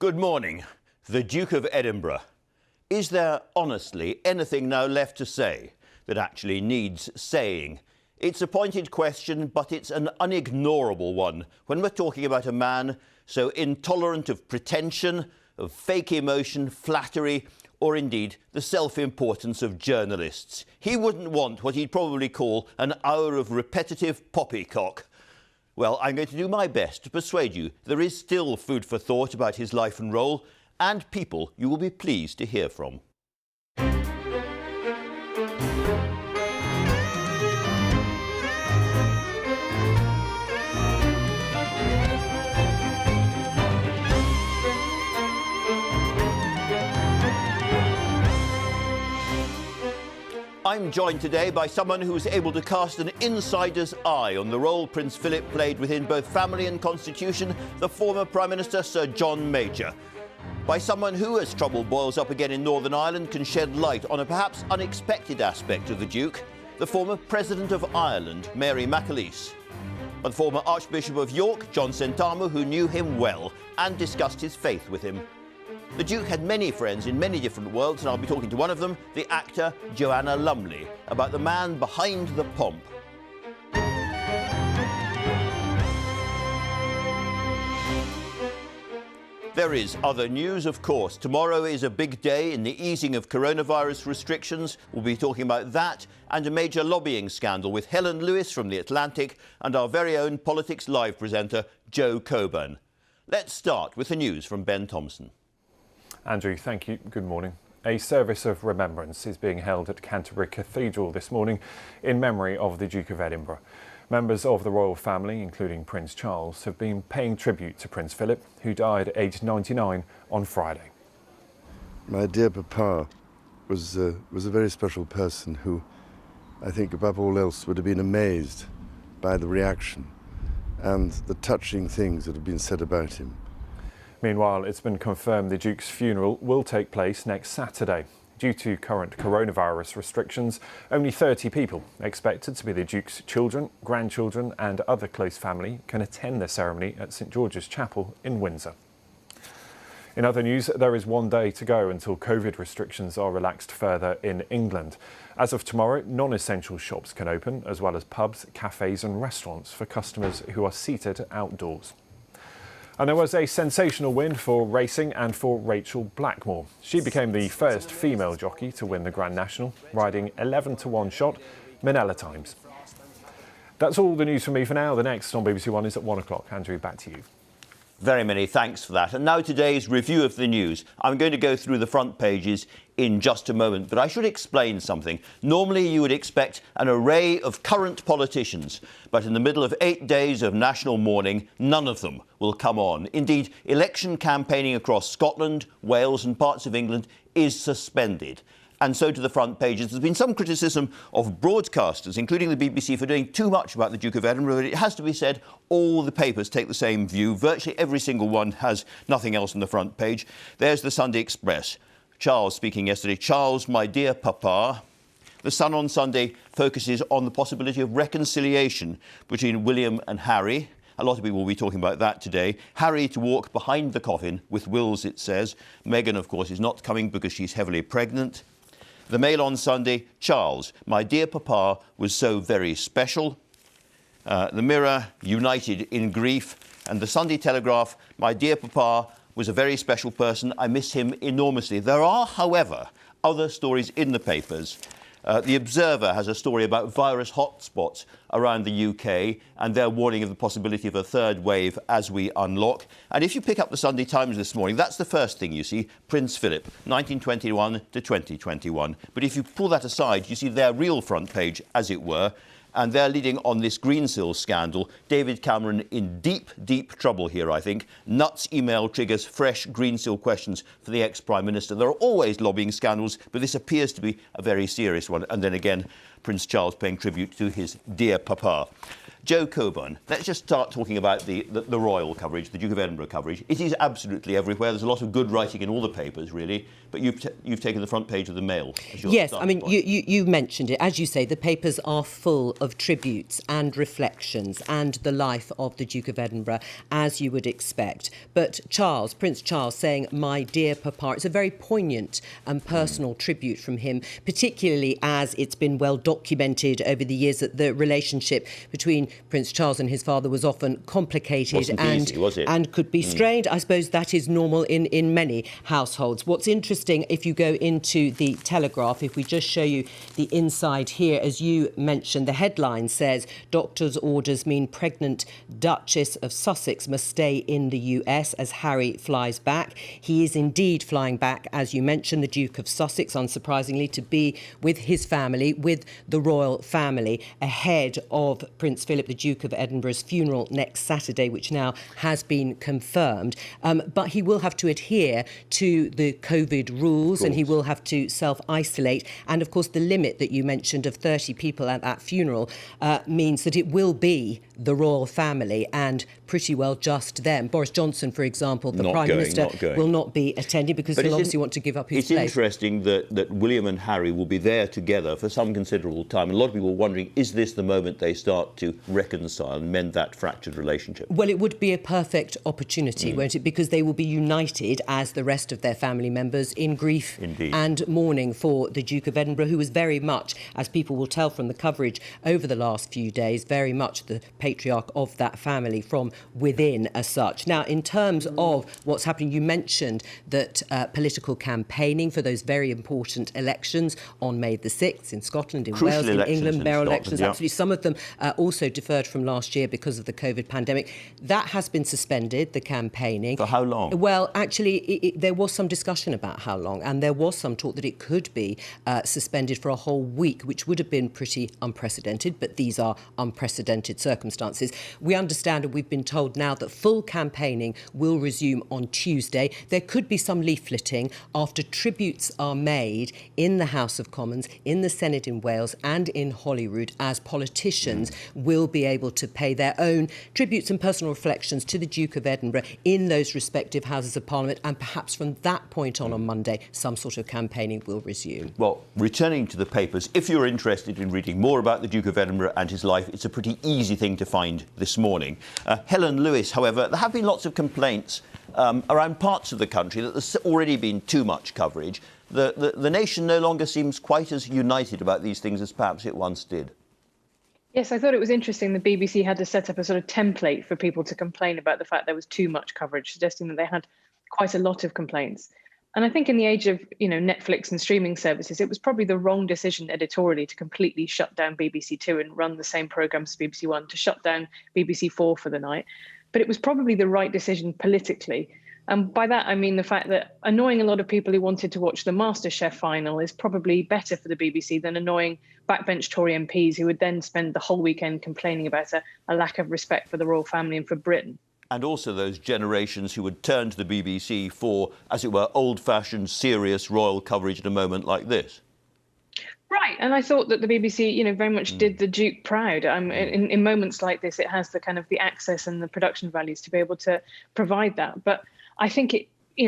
Good morning. The Duke of Edinburgh. Is there honestly anything now left to say that actually needs saying? It's a pointed question, but it's an unignorable one when we're talking about a man so intolerant of pretension, of fake emotion, flattery, or indeed the self-importance of journalists. He wouldn't want what he'd probably call an hour of repetitive poppycock. Well, I'm going to do my best to persuade you there is still food for thought about his life and role, and people you will be pleased to hear from. I'm joined today by someone who was able to cast an insider's eye on the role Prince Philip played within both family and constitution, the former Prime Minister Sir John Major. By someone who, as trouble boils up again in Northern Ireland, can shed light on a perhaps unexpected aspect of the Duke, the former President of Ireland, Mary McAleese. By the former Archbishop of York, John Sentamu, who knew him well and discussed his faith with him. The Duke had many friends in many different worlds, and I'll be talking to one of them, the actor Joanna Lumley, about the man behind the pomp. There is other news, of course. Tomorrow is a big day in the easing of coronavirus restrictions. We'll be talking about that and a major lobbying scandal with Helen Lewis from The Atlantic and our very own Politics Live presenter, Joe Coburn. Let's start with the news from Ben Thompson. Andrew, thank you. Good morning. A service of remembrance is being held at Canterbury Cathedral this morning in memory of the Duke of Edinburgh. Members of the royal family, including Prince Charles, have been paying tribute to Prince Philip, who died aged 99 on Friday. My dear Papa was a very special person who, I think above all else, would have been amazed by the reaction and the touching things that have been said about him. Meanwhile, it's been confirmed the Duke's funeral will take place next Saturday. Due to current coronavirus restrictions, only 30 people, expected to be the Duke's children, grandchildren and other close family, can attend the ceremony at St George's Chapel in Windsor. In other news, there is one day to go until COVID restrictions are relaxed further in England. As of tomorrow, non-essential shops can open, as well as pubs, cafes and restaurants for customers who are seated outdoors. And there was a sensational win for racing and for Rachel Blackmore. She became the first female jockey to win the Grand National, riding 11-to-1 shot Minella Times. That's all the news from me for now. The next on BBC One is at 1 o'clock. Andrew, back to you. Very many thanks for that. And now today's review of the news. I'm going to go through the front pages in just a moment, but I should explain something. Normally you would expect an array of current politicians, but in the middle of 8 days of national mourning, none of them will come on. Indeed, election campaigning across Scotland, Wales and parts of England is suspended. And so to the front pages. There's been some criticism of broadcasters, including the BBC, for doing too much about the Duke of Edinburgh. But it has to be said, all the papers take the same view. Virtually every single one has nothing else on the front page. There's the Sunday Express. Charles speaking yesterday. Charles, my dear Papa. The Sun on Sunday focuses on the possibility of reconciliation between William and Harry. A lot of people will be talking about that today. Harry to walk behind the coffin with Wills, it says. Meghan, of course, is not coming because she's heavily pregnant. The Mail on Sunday, Charles, my dear Papa was so very special. The Mirror, united in grief. And the Sunday Telegraph, my dear Papa was a very special person. I miss him enormously. There are, however, other stories in the papers. The Observer has a story about virus hotspots around the UK and their warning of the possibility of a third wave as we unlock. And if you pick up the Sunday Times this morning, that's the first thing you see, Prince Philip, 1921 to 2021. But if you pull that aside, you see their real front page, as it were, and they're leading on this Greensill scandal. David Cameron in deep, deep trouble here, I think. Nutt's email triggers fresh Greensill questions for the ex-Prime Minister. There are always lobbying scandals, but this appears to be a very serious one. And then again, Prince Charles paying tribute to his dear Papa. Joe Coburn, let's just start talking about the royal coverage, the Duke of Edinburgh coverage. It is absolutely everywhere. There's a lot of good writing in all the papers, really, but you've taken the front page of the Mail as your Yes, I mean, point. you mentioned it. As you say, the papers are full of tributes and reflections and the life of the Duke of Edinburgh, as you would expect. But Charles, Prince Charles, saying, "My dear Papa," it's a very poignant and personal tribute from him, particularly as it's been well documented over the years that the relationship between Prince Charles and his father was often complicated Wasn't easy, was it? and could be strained. I suppose that is normal in many households. What's interesting, if you go into the Telegraph, if we just show you the inside here, as you mentioned, the headline says, "Doctor's orders mean pregnant Duchess of Sussex must stay in the US as Harry flies back." He is indeed flying back, as you mentioned, the Duke of Sussex, unsurprisingly, to be with his family, with the royal family, ahead of Prince Philip, the Duke of Edinburgh's funeral next Saturday, which now has been confirmed. But he will have to adhere to the COVID rules and he will have to self-isolate. And, of course, the limit that you mentioned of 30 people at that funeral means that it will be the royal family and pretty well just them. Boris Johnson, for example, the Prime Minister, will not be attending because he'll obviously want to give up his place. It's interesting that William and Harry will be there together for some considerable time. And a lot of people are wondering, is this the moment they start to reconcile and mend that fractured relationship? Well, it would be a perfect opportunity, won't it? Because they will be united as the rest of their family members in grief and mourning for the Duke of Edinburgh, who was very much, as people will tell from the coverage over the last few days, very much the patriarch of that family from within as such. Now, in terms of what's happening, you mentioned that political campaigning for those very important elections on May the 6th in Scotland, in Wales, in England, mayoral elections, absolutely. Some of them also deferred from last year because of the COVID pandemic. That has been suspended, the campaigning. For how long? Well, actually, there was some discussion about how long, and there was some talk that it could be suspended for a whole week, which would have been pretty unprecedented, but these are unprecedented circumstances. We understand, and we've been told now, that full campaigning will resume on Tuesday. There could be some leafleting after tributes are made in the House of Commons, in the Senate in Wales and in Holyrood, as politicians will be able to pay their own tributes and personal reflections to the Duke of Edinburgh in those respective Houses of Parliament, and perhaps from that point on Monday, some sort of campaigning will resume. Well, returning to the papers, if you're interested in reading more about the Duke of Edinburgh and his life, it's a pretty easy thing to find this morning. Helen Lewis, however, there have been lots of complaints around parts of the country that there's already been too much coverage. The nation no longer seems quite as united about these things as perhaps it once did. Yes, I thought it was interesting the BBC had to set up a sort of template for people to complain about the fact there was too much coverage, suggesting that they had quite a lot of complaints. And I think in the age of, Netflix and streaming services, it was probably the wrong decision editorially to completely shut down BBC Two and run the same programmes as BBC One, to shut down BBC Four for the night. But it was probably the right decision politically. And by that, I mean the fact that annoying a lot of people who wanted to watch the MasterChef final is probably better for the BBC than annoying backbench Tory MPs who would then spend the whole weekend complaining about a lack of respect for the royal family and for Britain. And also those generations who would turn to the BBC for, as it were, old-fashioned, serious royal coverage at a moment like this. Right, and I thought that the BBC, very much did the Duke proud. In moments like this, it has the kind of the access and the production values to be able to provide that. But I think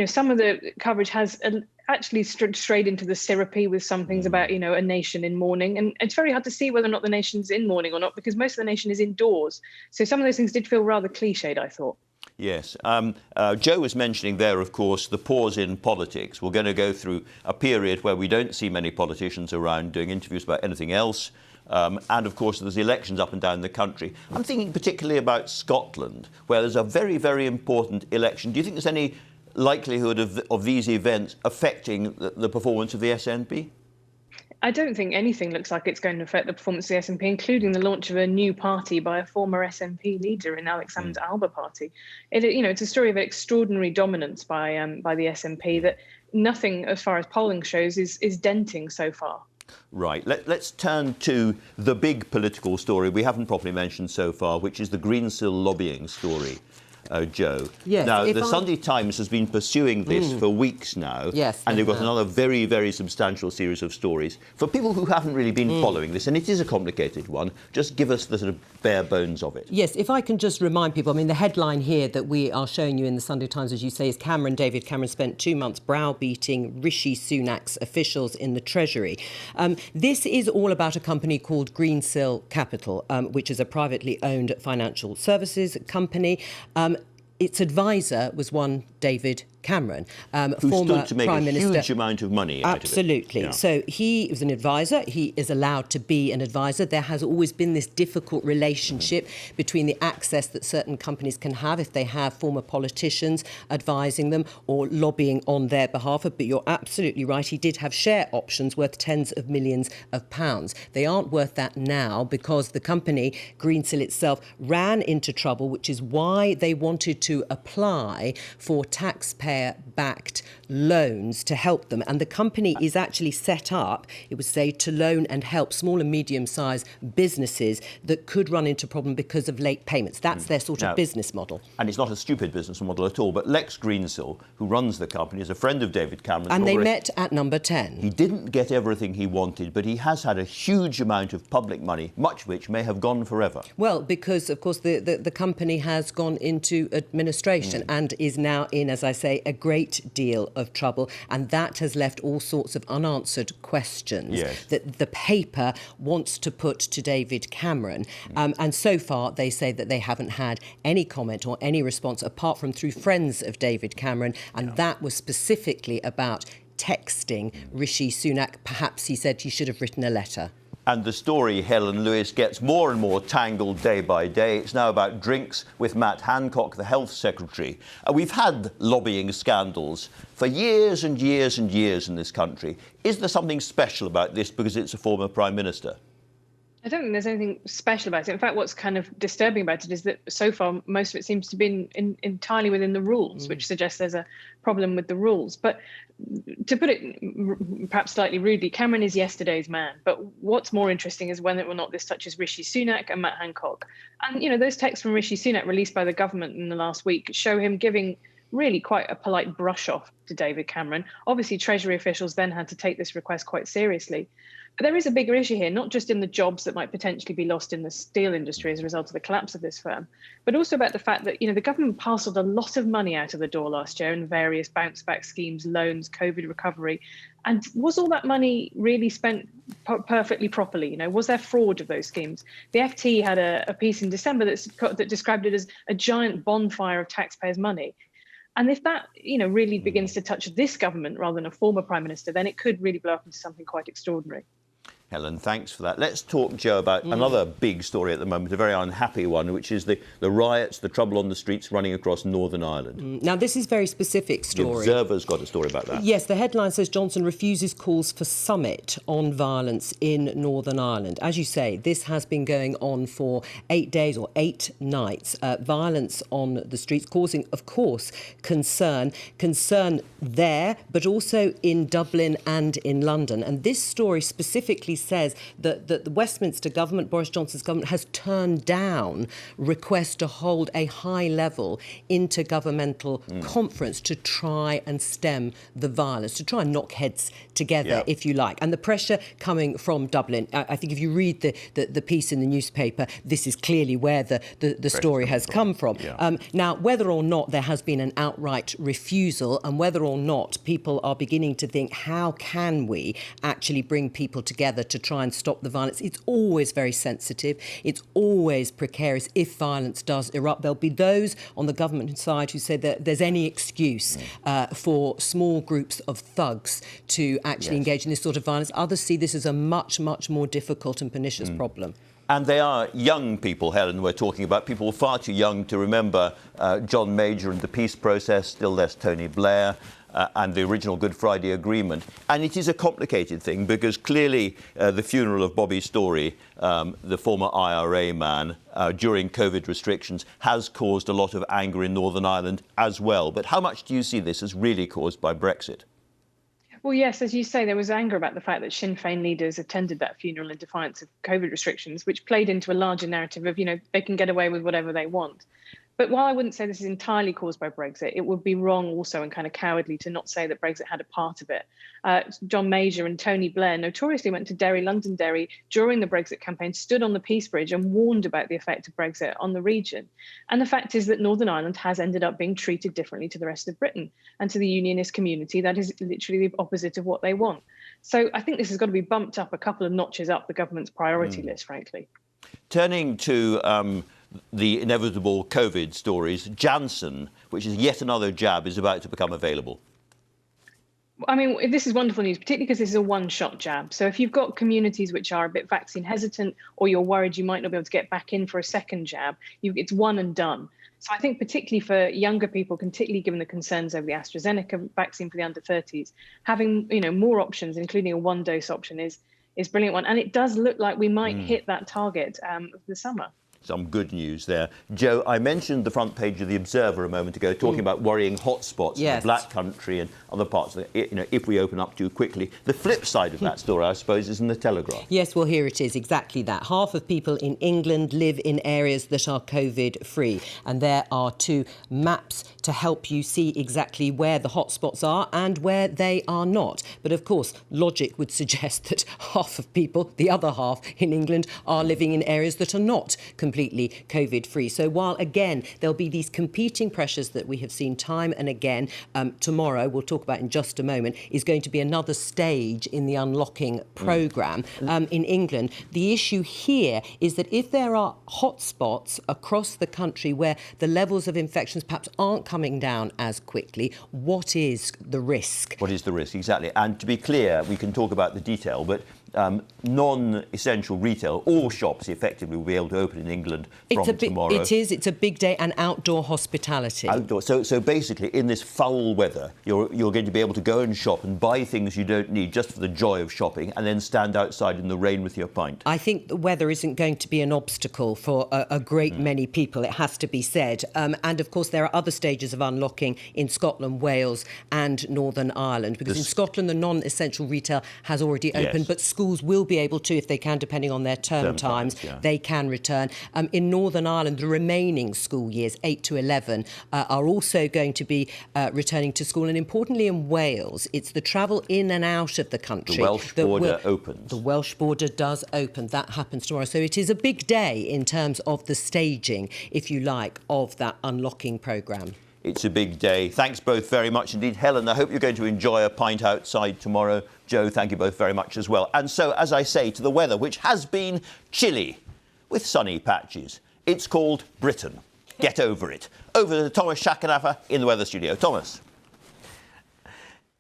some of the coverage has actually strayed into the syrupy with some things about, a nation in mourning. And it's very hard to see whether or not the nation's in mourning or not, because most of the nation is indoors. So some of those things did feel rather cliched, I thought. Yes. Joe was mentioning there, of course, the pause in politics. We're going to go through a period where we don't see many politicians around doing interviews about anything else. And, of course, there's elections up and down the country. I'm thinking particularly about Scotland, where there's a very, very important election. Do you think there's any likelihood of these events affecting the performance of the SNP? I don't think anything looks like it's going to affect the performance of the SNP, including the launch of a new party by a former SNP leader in Alexander Alba Party. It's a story of extraordinary dominance by the SNP that nothing, as far as polling shows, is denting so far. Right. Let's turn to the big political story we haven't properly mentioned so far, which is the Greensill lobbying story. Joe. Yes, now, the Sunday Times has been pursuing this for weeks now. Yes, and they've got another very, very substantial series of stories. For people who haven't really been following this, and it is a complicated one, just give us the sort of bare bones of it. Yes, if I can just remind people, I mean, the headline here that we are showing you in the Sunday Times, as you say, is David Cameron spent 2 months browbeating Rishi Sunak's officials in the Treasury. This is all about a company called Greensill Capital, which is a privately owned financial services company. Its advisor was one David Cameron, who former stood to make Prime a Minister. huge amount of money out of it. Absolutely. Yeah. So he was an advisor. He is allowed to be an advisor. There has always been this difficult relationship between the access that certain companies can have if they have former politicians advising them or lobbying on their behalf. But you're absolutely right. He did have share options worth tens of millions of pounds. They aren't worth that now because the company, Greensill itself, ran into trouble, which is why they wanted to apply for taxpayer-backed loans to help them. And the company is actually set up, it would say, to loan and help small and medium-sized businesses that could run into problem because of late payments. That's their sort of business model. And it's not a stupid business model at all. But Lex Greensill, who runs the company, is a friend of David Cameron. And they met at number 10. He didn't get everything he wanted, but he has had a huge amount of public money, much of which may have gone forever. Well, because, of course, the company has gone into administration and is now in, as I say, a great deal of trouble. And that has left all sorts of unanswered questions that the paper wants to put to David Cameron. And so far, they say that they haven't had any comment or any response, apart from through friends of David Cameron. And that was specifically about texting Rishi Sunak. Perhaps he said he should have written a letter. And the story, Helen Lewis, gets more and more tangled day by day. It's now about drinks with Matt Hancock, the Health Secretary. We've had lobbying scandals for years and years and years in this country. Is there something special about this because it's a former Prime Minister? I don't think there's anything special about it. In fact, what's kind of disturbing about it is that so far, most of it seems to be entirely within the rules, which suggests there's a problem with the rules. But to put it perhaps slightly rudely, Cameron is yesterday's man. But what's more interesting is whether or not this touches Rishi Sunak and Matt Hancock. And, you know, those texts from Rishi Sunak released by the government in the last week show him giving really quite a polite brush off to David Cameron. Obviously, Treasury officials then had to take this request quite seriously. But there is a bigger issue here, not just in the jobs that might potentially be lost in the steel industry as a result of the collapse of this firm, but also about the fact that, you know, the government parcelled a lot of money out of the door last year in various bounce back schemes, loans, COVID recovery. And was all that money really spent perfectly properly? You know, was there fraud of those schemes? The FT had a piece in December that described it as a giant bonfire of taxpayers' money. And if that, you know, really begins to touch this government rather than a former Prime Minister, then it could really blow up into something quite extraordinary. Helen, thanks for that. Let's talk, Joe, about another big story at the moment, a very unhappy one, which is the riots, the trouble on the streets running across Northern Ireland. Now, this is a very specific story. The Observer's got a story about that. Yes, the headline says Johnson refuses calls for summit on violence in Northern Ireland. As you say, this has been going on for 8 days or 8 nights. Violence on the streets causing, of course, concern there, but also in Dublin and in London. And this story specifically says that the Westminster government, Boris Johnson's government, has turned down requests to hold a high-level intergovernmental conference to try and stem the violence, to try and knock heads together, if you like. And the pressure coming from Dublin, I think if you read the piece in the newspaper, this is clearly where the story has come from. Now, whether or not there has been an outright refusal and whether or not people are beginning to think, how can we actually bring people together to try and stop the violence? It's always very sensitive. It's always precarious if violence does erupt. There'll be those on the government side who say that there's any excuse for small groups of thugs to actually engage in this sort of violence. Others see this as a much, much more difficult and pernicious problem. And they are young people, Helen, we're talking about, people far too young to remember John Major and the peace process, still less Tony Blair, and the original Good Friday Agreement. And it is a complicated thing because clearly the funeral of Bobby Storey, the former IRA man, during COVID restrictions has caused a lot of anger in Northern Ireland as well. But how much do you see this as really caused by Brexit? Well, yes, as you say, there was anger about the fact that Sinn Féin leaders attended that funeral in defiance of COVID restrictions, which played into a larger narrative of, you know, they can get away with whatever they want. But while I wouldn't say this is entirely caused by Brexit, it would be wrong also and kind of cowardly to not say that Brexit had a part of it. John Major and Tony Blair notoriously went to Derry, Londonderry during the Brexit campaign, stood on the Peace Bridge and warned about the effect of Brexit on the region. And the fact is that Northern Ireland has ended up being treated differently to the rest of Britain, and to the unionist community, that is literally the opposite of what they want. So I think this has got to be bumped up a couple of notches up the government's priority list, frankly. Turning to the inevitable COVID stories, Janssen, which is yet another jab, is about to become available. I mean, this is wonderful news, particularly because this is a one-shot jab. So if you've got communities which are a bit vaccine hesitant, or you're worried you might not be able to get back in for a second jab, it's one and done. So I think particularly for younger people, particularly given the concerns over the AstraZeneca vaccine for the under 30s, having more options, including a one-dose option, is a brilliant one. And it does look like we might hit that target this summer. Some good news there. Joe, I mentioned the front page of The Observer a moment ago, talking about worrying hotspots in the Black Country and other parts of it, if we open up too quickly. The flip side of that story, I suppose, is in the Telegraph. Yes, well, here it is, exactly that. Half of people in England live in areas that are COVID-free, and there are 2 maps to help you see exactly where the hotspots are and where they are not. But of course, logic would suggest that half of people, the other half in England, are living in areas that are not completely COVID-free. So while, again, there'll be these competing pressures that we have seen time and again, tomorrow, we'll talk about in just a moment, is going to be another stage in the unlocking programme in England. The issue here is that if there are hotspots across the country where the levels of infections perhaps aren't coming down as quickly, what is the risk? What is the risk, exactly. And to be clear, we can talk about the detail, but non-essential retail, all shops effectively will be able to open in England from tomorrow. It's a big day, and outdoor hospitality. Outdoor. So basically, in this foul weather, you're going to be able to go and shop and buy things you don't need just for the joy of shopping, and then stand outside in the rain with your pint. I think the weather isn't going to be an obstacle for a great many people, it has to be said. And of course, there are other stages of unlocking in Scotland, Wales and Northern Ireland, because in Scotland, the non-essential retail has already opened, but schools will be able to, if they can, depending on their term times, they can return. In Northern Ireland, the remaining school years, 8 to 11, are also going to be returning to school. And importantly, in Wales, it's the travel in and out of the country. The Welsh border opens. The Welsh border does open. That happens tomorrow. So it is a big day in terms of the staging, if you like, of that unlocking programme. It's a big day. Thanks both very much indeed. Helen, I hope you're going to enjoy a pint outside tomorrow. Joe, thank you both very much as well. And so, as I say, to the weather, which has been chilly with sunny patches. It's called Britain. Get over it. Over to Thomas Shackanafa in the weather studio. Thomas.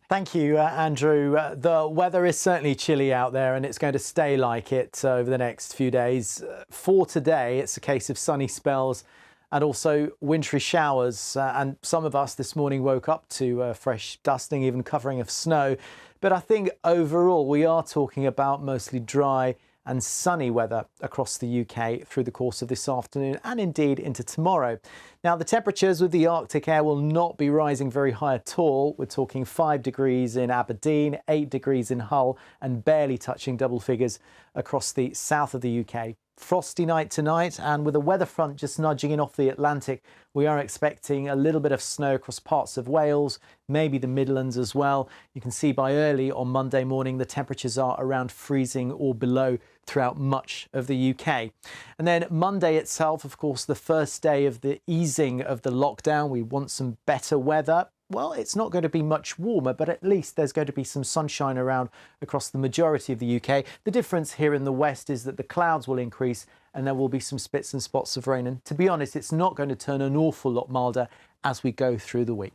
Thank you, Andrew. The weather is certainly chilly out there, and it's going to stay like it over the next few days. For today, it's a case of sunny spells and also wintry showers. And some of us this morning woke up to fresh dusting, even covering of snow. But I think overall we are talking about mostly dry and sunny weather across the UK through the course of this afternoon and indeed into tomorrow. Now, the temperatures with the Arctic air will not be rising very high at all. We're talking 5 degrees in Aberdeen, 8 degrees in Hull, and barely touching double figures across the south of the UK. Frosty night tonight, and with a weather front just nudging in off the Atlantic, we are expecting a little bit of snow across parts of Wales, maybe the Midlands as well. You can see by early on Monday morning the temperatures are around freezing or below throughout much of the UK. And then Monday itself, of course, the first day of the easing of the lockdown. We want some better weather. Well, it's not going to be much warmer, but at least there's going to be some sunshine around across the majority of the UK. The difference here in the west is that the clouds will increase and there will be some spits and spots of rain. And to be honest, it's not going to turn an awful lot milder as we go through the week.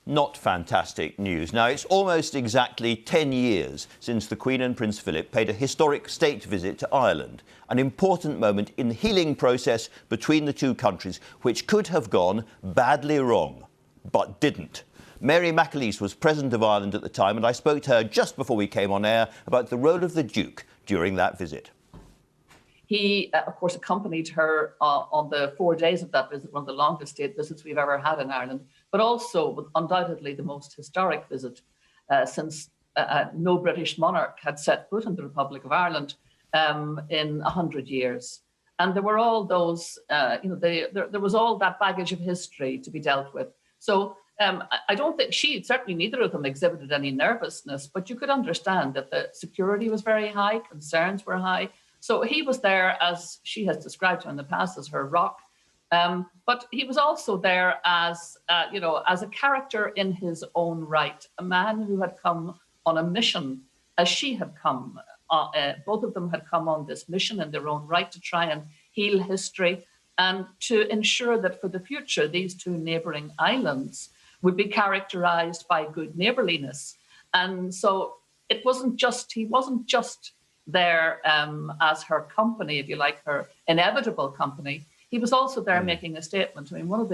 Not fantastic news. Now, it's almost exactly 10 years since the Queen and Prince Philip paid a historic state visit to Ireland, an important moment in the healing process between the two countries, which could have gone badly wrong, but didn't. Mary McAleese was President of Ireland at the time, and I spoke to her just before we came on air about the role of the Duke during that visit. He, of course, accompanied her on the 4 days of that visit, one of the longest state visits we've ever had in Ireland, but also undoubtedly the most historic visit since no British monarch had set foot in the Republic of Ireland in 100 years. And there were all those, there was all that baggage of history to be dealt with. So I don't think certainly neither of them exhibited any nervousness, but you could understand that the security was very high, concerns were high. So he was there, as she has described him in the past, as her rock. But he was also there as, as a character in his own right, a man who had come on a mission as she had come. Both of them had come on this mission in their own right to try and heal history and to ensure that for the future, these two neighbouring islands would be characterised by good neighbourliness. And so he wasn't just there as her company, if you like, her inevitable company. He was also there making a statement. I mean, one of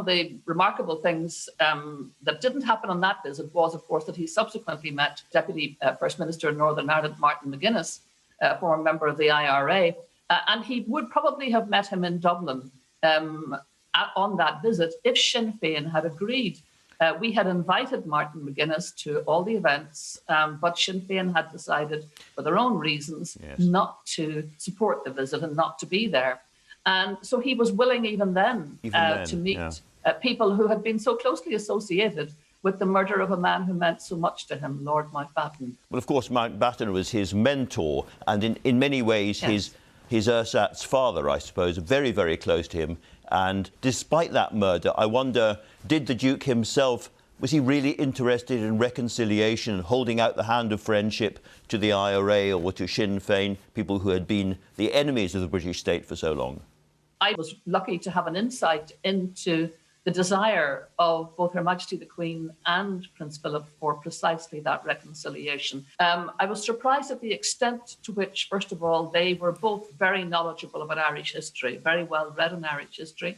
the remarkable things that didn't happen on that visit was, of course, that he subsequently met Deputy First Minister of Northern Ireland, Martin McGuinness, former member of the IRA, and he would probably have met him in Dublin on that visit if Sinn Féin had agreed. We had invited Martin McGuinness to all the events, but Sinn Féin had decided, for their own reasons, not to support the visit and not to be there. And so he was willing even then to meet people who had been so closely associated with the murder of a man who meant so much to him, Lord Mountbatten. Well, of course, Mountbatten was his mentor and in many ways his ersatz father, I suppose, very, very close to him. And despite that murder, I wonder, did the Duke himself, was he really interested in reconciliation and holding out the hand of friendship to the IRA or to Sinn Féin, people who had been the enemies of the British state for so long? I was lucky to have an insight into the desire of both Her Majesty the Queen and Prince Philip for precisely that reconciliation. I was surprised at the extent to which, first of all, they were both very knowledgeable about Irish history, very well read in Irish history,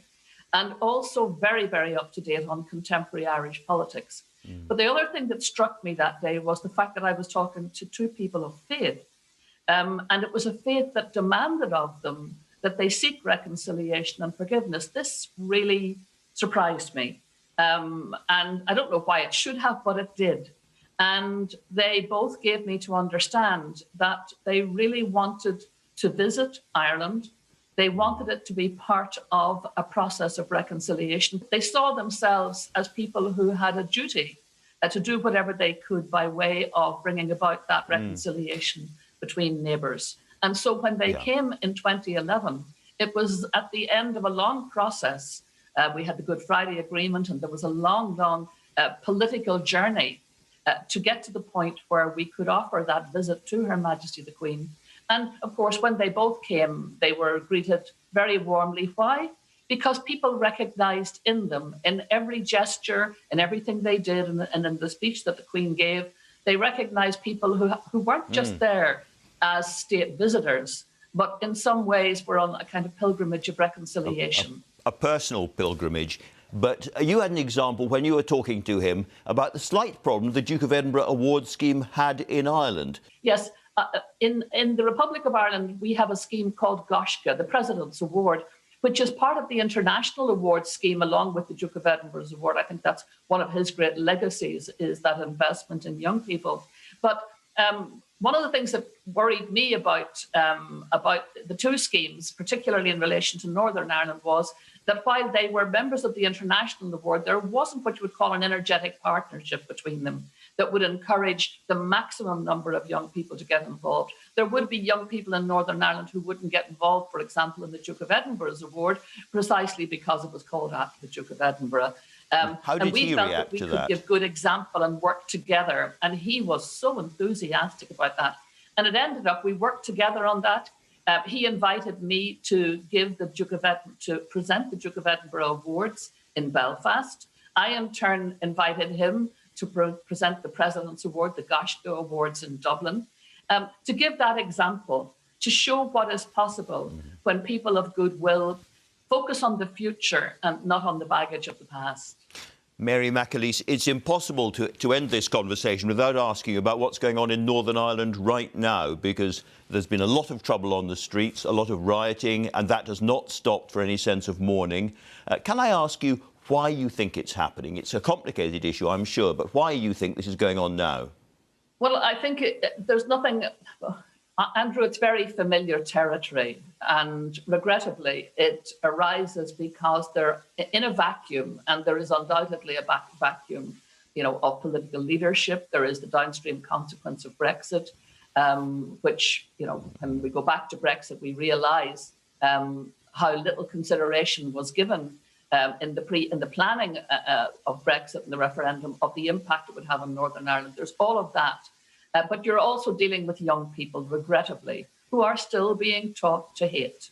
and also very, very up to date on contemporary Irish politics. But the other thing that struck me that day was the fact that I was talking to two people of faith, and it was a faith that demanded of them that they seek reconciliation and forgiveness. This really surprised me. And I don't know why it should have, but it did. And they both gave me to understand that they really wanted to visit Ireland. They wanted it to be part of a process of reconciliation. They saw themselves as people who had a duty to do whatever they could by way of bringing about that reconciliation between neighbours. And so when they came in 2011, it was at the end of a long process. We had the Good Friday Agreement, and there was a long, long political journey to get to the point where we could offer that visit to Her Majesty the Queen. And of course, when they both came, they were greeted very warmly. Why? Because people recognised in them, in every gesture, in everything they did, and in the speech that the Queen gave, they recognised people who weren't just there as state visitors, but in some ways were on a kind of pilgrimage of reconciliation. A personal pilgrimage. But you had an example when you were talking to him about the slight problem the Duke of Edinburgh award scheme had in Ireland. Yes, in the Republic of Ireland, we have a scheme called Gaisce, the President's Award, which is part of the international award scheme along with the Duke of Edinburgh's award. I think that's one of his great legacies, is that investment in young people. But one of the things that worried me about the two schemes, particularly in relation to Northern Ireland, was that while they were members of the international award, there wasn't what you would call an energetic partnership between them that would encourage the maximum number of young people to get involved. There would be young people in Northern Ireland who wouldn't get involved, for example, in the Duke of Edinburgh's award, precisely because it was called after the Duke of Edinburgh. How did he react to that? We could give good example and work together, and he was so enthusiastic about that. And it ended up, we worked together on that. He invited me to give the to present the Duke of Edinburgh Awards in Belfast. I, in turn, invited him to present the President's Award, the Gaisce Awards in Dublin, to give that example, to show what is possible when people of goodwill focus on the future and not on the baggage of the past. Mary McAleese, it's impossible to end this conversation without asking you about what's going on in Northern Ireland right now, because there's been a lot of trouble on the streets, a lot of rioting, and that has not stopped for any sense of mourning. Can I ask you why you think it's happening? It's a complicated issue, I'm sure, but why you think this is going on now? Well, I think there's nothing... Andrew, it's very familiar territory, and regrettably, it arises because they're in a vacuum, and there is undoubtedly a vacuum, of political leadership. There is the downstream consequence of Brexit, which, when we go back to Brexit, we realise how little consideration was given in the planning of Brexit and the referendum of the impact it would have on Northern Ireland. There's all of that. But you're also dealing with young people, regrettably, who are still being taught to hate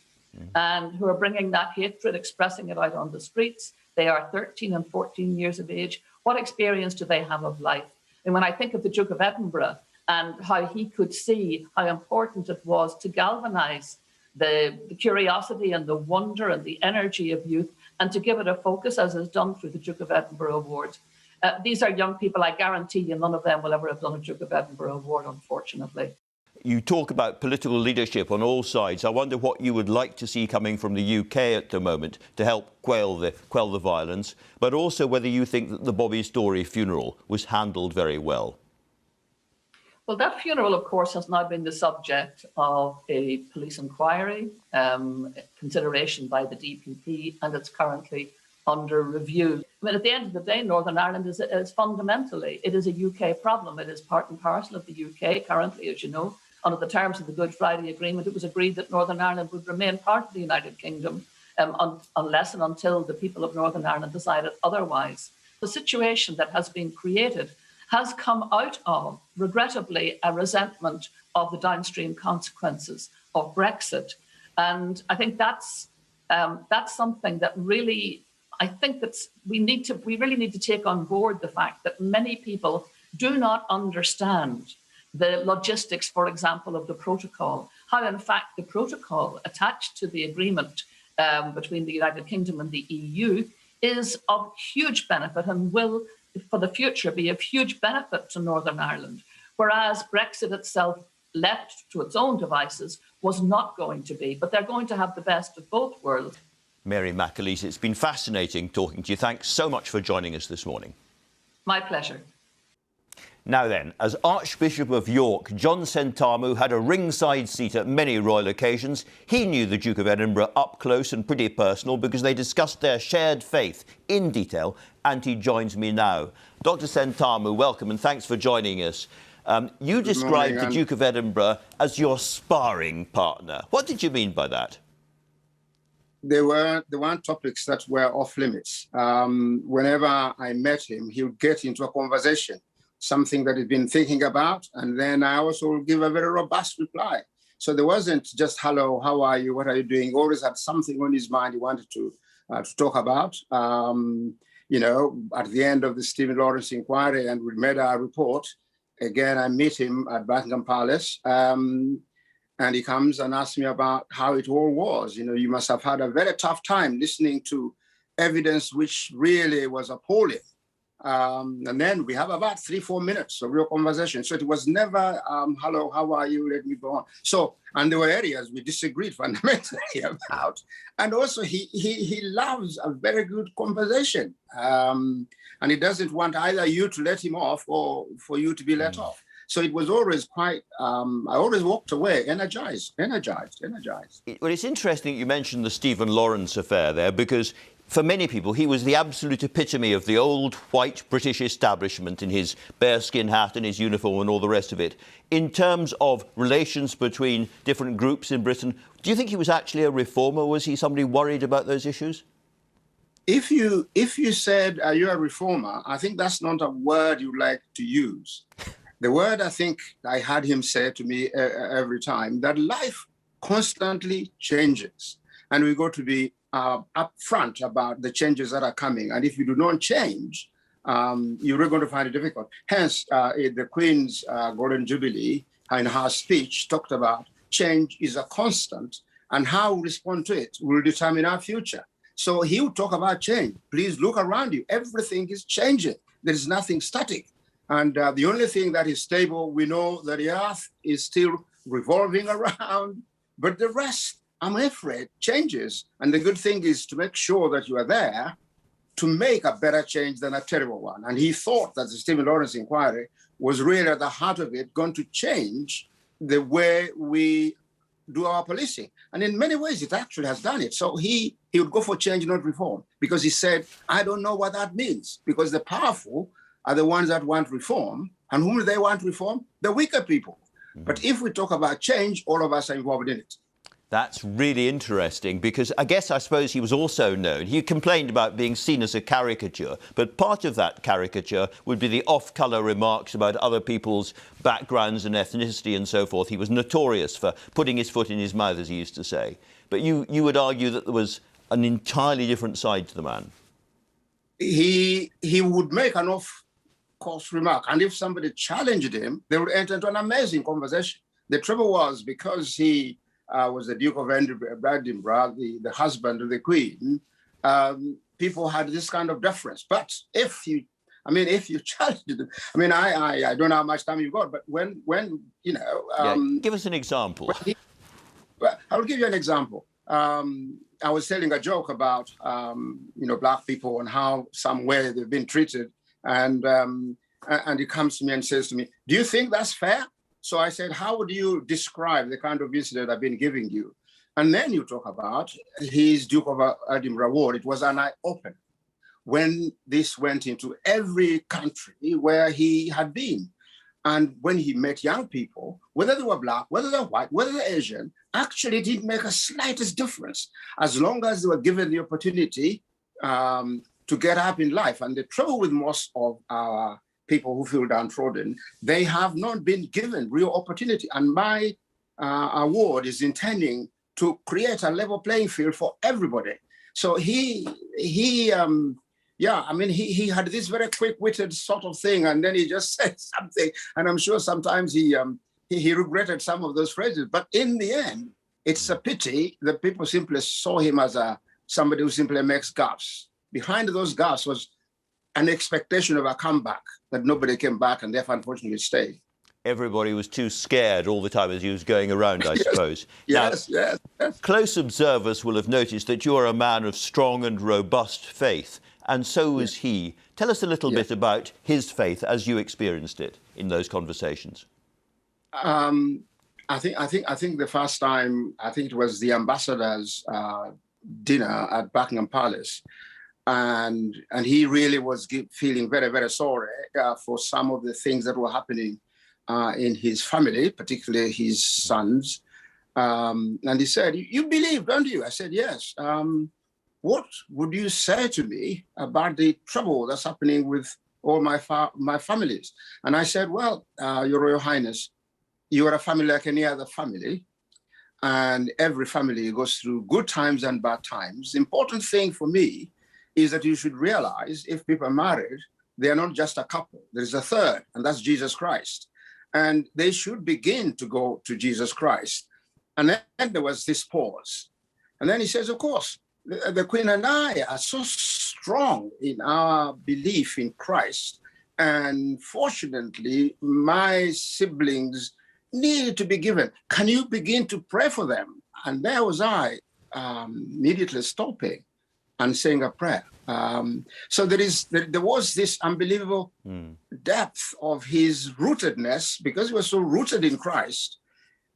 and who are bringing that hatred, expressing it out on the streets. They are 13 and 14 years of age. What experience do they have of life? And when I think of the Duke of Edinburgh and how he could see how important it was to galvanise the curiosity and the wonder and the energy of youth and to give it a focus, as is done through the Duke of Edinburgh Award. These are young people. I guarantee you none of them will ever have done a Duke of Edinburgh Award, unfortunately. You talk about political leadership on all sides. I wonder what you would like to see coming from the UK at the moment to help quell the violence, but also whether you think that the Bobby Storey funeral was handled very well. Well, that funeral, of course, has now been the subject of a police inquiry, consideration by the DPP, and it's currently under review. I mean, at the end of the day, Northern Ireland is fundamentally, it is a UK problem. It is part and parcel of the UK currently, as you know. Under the terms of the Good Friday Agreement, it was agreed that Northern Ireland would remain part of the United Kingdom unless and until the people of Northern Ireland decided otherwise. The situation that has been created has come out of, regrettably, a resentment of the downstream consequences of Brexit. And I think that's something that really, I think that we really need to take on board the fact that many people do not understand the logistics, for example, of the protocol, how in fact the protocol attached to the agreement between the United Kingdom and the EU is of huge benefit and will, for the future, be of huge benefit to Northern Ireland, whereas Brexit itself, left to its own devices, was not going to be. But they're going to have the best of both worlds. Mary McAleese, it's been fascinating talking to you. Thanks so much for joining us this morning. My pleasure. Now then, as Archbishop of York, John Sentamu had a ringside seat at many royal occasions. He knew the Duke of Edinburgh up close and pretty personal because they discussed their shared faith in detail, and he joins me now. Dr. Sentamu, welcome and thanks for joining us. You described the Duke of Edinburgh as your sparring partner. What did you mean by that? There weren't topics that were off limits. Whenever I met him, he would get into a conversation, something that he'd been thinking about, and then I also would give a very robust reply. So there wasn't just, hello, how are you, what are you doing? He always had something on his mind he wanted to talk about. You know, at the end of the Stephen Lawrence inquiry, and we made our report, again, I meet him at Buckingham Palace, and he comes and asks me about how it all was. You know, you must have had a very tough time listening to evidence which really was appalling. And then we have about 3-4 minutes of real conversation. So it was never, hello, how are you? Let me go on. So, and there were areas we disagreed fundamentally about. And also he loves a very good conversation. And he doesn't want either you to let him off or for you to be let off. So it was always quite, I always walked away energized. Well, it's interesting you mentioned the Stephen Lawrence affair there, because for many people, he was the absolute epitome of the old white British establishment in his bearskin hat and his uniform and all the rest of it. In terms of relations between different groups in Britain, do you think he was actually a reformer? Was he somebody worried about those issues? If you said, are you a reformer? I think that's not a word you like to use. The word I think I had him say to me every time, that life constantly changes. And we got to be upfront about the changes that are coming. And if you do not change, you're going to find it difficult. Hence, the Queen's Golden Jubilee, in her speech, talked about change is a constant, and how we respond to it will determine our future. So he would talk about change. Please look around you. Everything is changing. There is nothing static. And the only thing that is stable, we know that the earth is still revolving around, but the rest, I'm afraid, changes. And the good thing is to make sure that you are there to make a better change than a terrible one. And he thought that the Stephen Lawrence inquiry was really at the heart of it, going to change the way we do our policing. And in many ways, it actually has done it. So he would go for change, not reform, because he said, I don't know what that means, because the powerful are the ones that want reform. And whom do they want reform? The weaker people. But if we talk about change, all of us are involved in it. That's really interesting, because I suppose he was also known. He complained about being seen as a caricature, but part of that caricature would be the off-colour remarks about other people's backgrounds and ethnicity and so forth. He was notorious for putting his foot in his mouth, as he used to say. But you would argue that there was an entirely different side to the man. He would make an off-course remark, and if somebody challenged him, they would enter into an amazing conversation. The trouble was, because he was the Duke of Edinburgh, the husband of the Queen, people had this kind of deference. But if you challenged them, I don't know how much time you've got, but when give us an example. I will give you an example. I was telling a joke about black people and how some way they've been treated, and he comes to me and says to me, "Do you think that's fair?" So I said, how would you describe the kind of incident I've been giving you? And then you talk about his Duke of Edinburgh award. It was an eye-opener when this went into every country where he had been. And when he met young people, whether they were black, whether they're white, whether they're Asian, actually it didn't make a slightest difference, as long as they were given the opportunity to get up in life. And the trouble with most of our people who feel downtrodden, they have not been given real opportunity. And my award is intending to create a level playing field for everybody. So he had this very quick-witted sort of thing, and then he just said something, and I'm sure sometimes he regretted some of those phrases. But in the end, it's a pity that people simply saw him as somebody who simply makes gaffes. Behind those gaffes was an expectation of a comeback, that nobody came back, and therefore, unfortunately, stayed. Everybody was too scared all the time as he was going around, I suppose. Yes. Close observers will have noticed that you are a man of strong and robust faith, and so was he. Tell us a little bit about his faith as you experienced it in those conversations. I think the first time, I think it was the ambassador's dinner at Buckingham Palace. And he really was feeling very, very sorry for some of the things that were happening in his family, particularly his sons. And he said, "You believe, don't you?" I said, "Yes." "What would you say to me about the trouble that's happening with all my families?" And I said, "Well, Your Royal Highness, you are a family like any other family. And every family goes through good times and bad times. The important thing for me is that you should realize, if people are married, they are not just a couple. There's a third, and that's Jesus Christ. And they should begin to go to Jesus Christ." And then there was this pause. And then he says, "Of course, the Queen and I are so strong in our belief in Christ. And fortunately, my siblings need to be given. Can you begin to pray for them?" And there was I, immediately stopping and saying a prayer. So there was this unbelievable depth of his rootedness, because he was so rooted in Christ.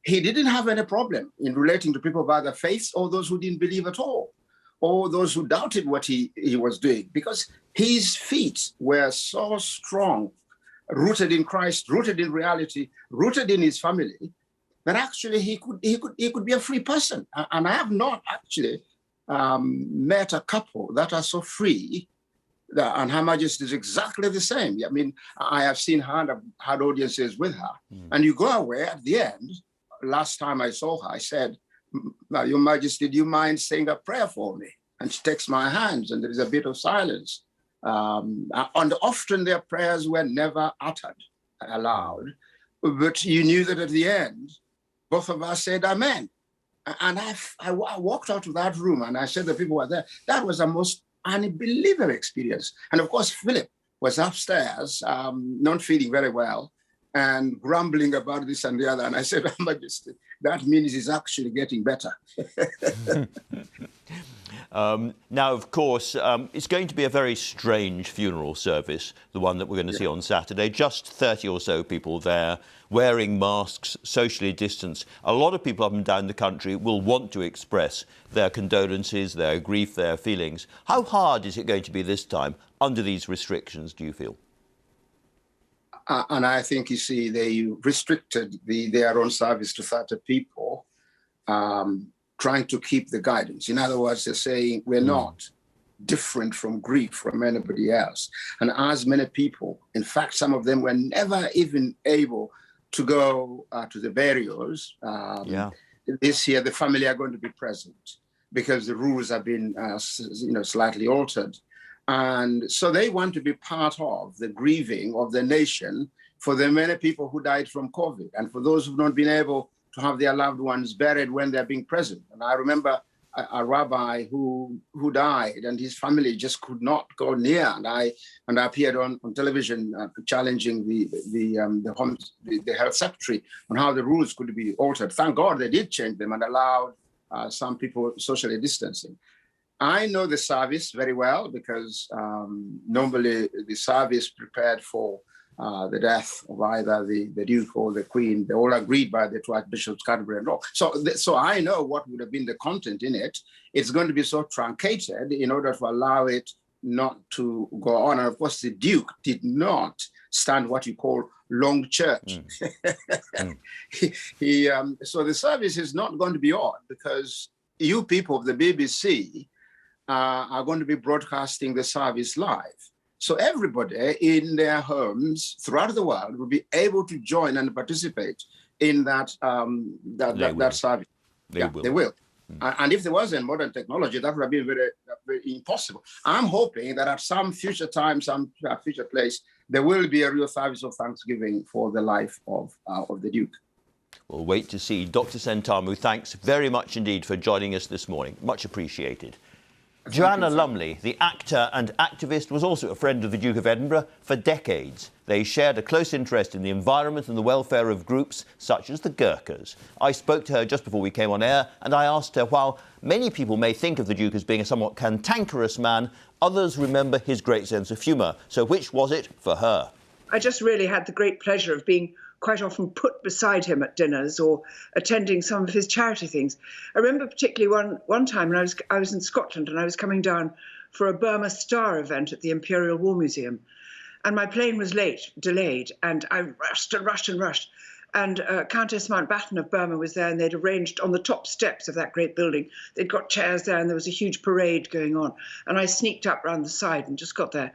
He didn't have any problem in relating to people of other faiths, or those who didn't believe at all, or those who doubted what he was doing, because his feet were so strong, rooted in Christ, rooted in reality, rooted in his family, that actually he could be a free person. And I have not actually met a couple that are so free, and Her Majesty is exactly the same. I mean, I have seen her and I've had audiences with her, and you go away at the end. Last time I saw her, I said, "Your Majesty, do you mind saying a prayer for me?" And she takes my hands, and there is a bit of silence. And often their prayers were never uttered aloud, but you knew that at the end, both of us said amen. And I walked out of that room, and I said the people were there. That was a most unbelievable experience. And of course, Philip was upstairs, not feeling very well. and grumbling about this and the other. And I said, Her Majesty, that means it's actually getting better. Now, of course, it's going to be a very strange funeral service, the one that we're going to see on Saturday. Just 30 or so people there, wearing masks, socially distanced. A lot of people up and down the country will want to express their condolences, their grief, their feelings. How hard is it going to be this time under these restrictions, do you feel? And I think, you see, they restricted their own service to 30 people, trying to keep the guidance. In other words, they're saying we're not different from grief from anybody else. And as many people, in fact, some of them were never even able to go to the burials. This year, the family are going to be present because the rules have been slightly altered. And so they want to be part of the grieving of the nation for the many people who died from COVID and for those who've not been able to have their loved ones buried when they're being present. And I remember a rabbi who died and his family just could not go near. And I appeared on television challenging the health secretary on how the rules could be altered. Thank God they did change them and allowed some people socially distancing. I know the service very well because normally the service prepared for the death of either the Duke or the Queen, they all agreed by the two Archbishops, Coburn and all. So I know what would have been the content in it. It's going to be so truncated in order to allow it not to go on. And of course, the Duke did not stand what you call long church. So the service is not going to be on because you people of the BBC are going to be broadcasting the service live. So everybody in their homes throughout the world will be able to join and participate in that service. They will. And if there wasn't modern technology, that would have been very, very impossible. I'm hoping that at some future time, some future place, there will be a real service of thanksgiving for the life of the Duke. We'll wait to see. Dr. Sentamu, thanks very much indeed for joining us this morning. Much appreciated. Joanna Lumley, the actor and activist, was also a friend of the Duke of Edinburgh for decades. They shared a close interest in the environment and the welfare of groups such as the Gurkhas. I spoke to her just before we came on air and I asked her, while many people may think of the Duke as being a somewhat cantankerous man, others remember his great sense of humour. So which was it for her? I just really had the great pleasure of being quite often put beside him at dinners or attending some of his charity things. I remember particularly one time when I was in Scotland and I was coming down for a Burma Star event at the Imperial War Museum. And my plane was delayed, and I rushed. And Countess Mountbatten of Burma was there, and they'd arranged on the top steps of that great building. They'd got chairs there, and there was a huge parade going on. And I sneaked up round the side and just got there,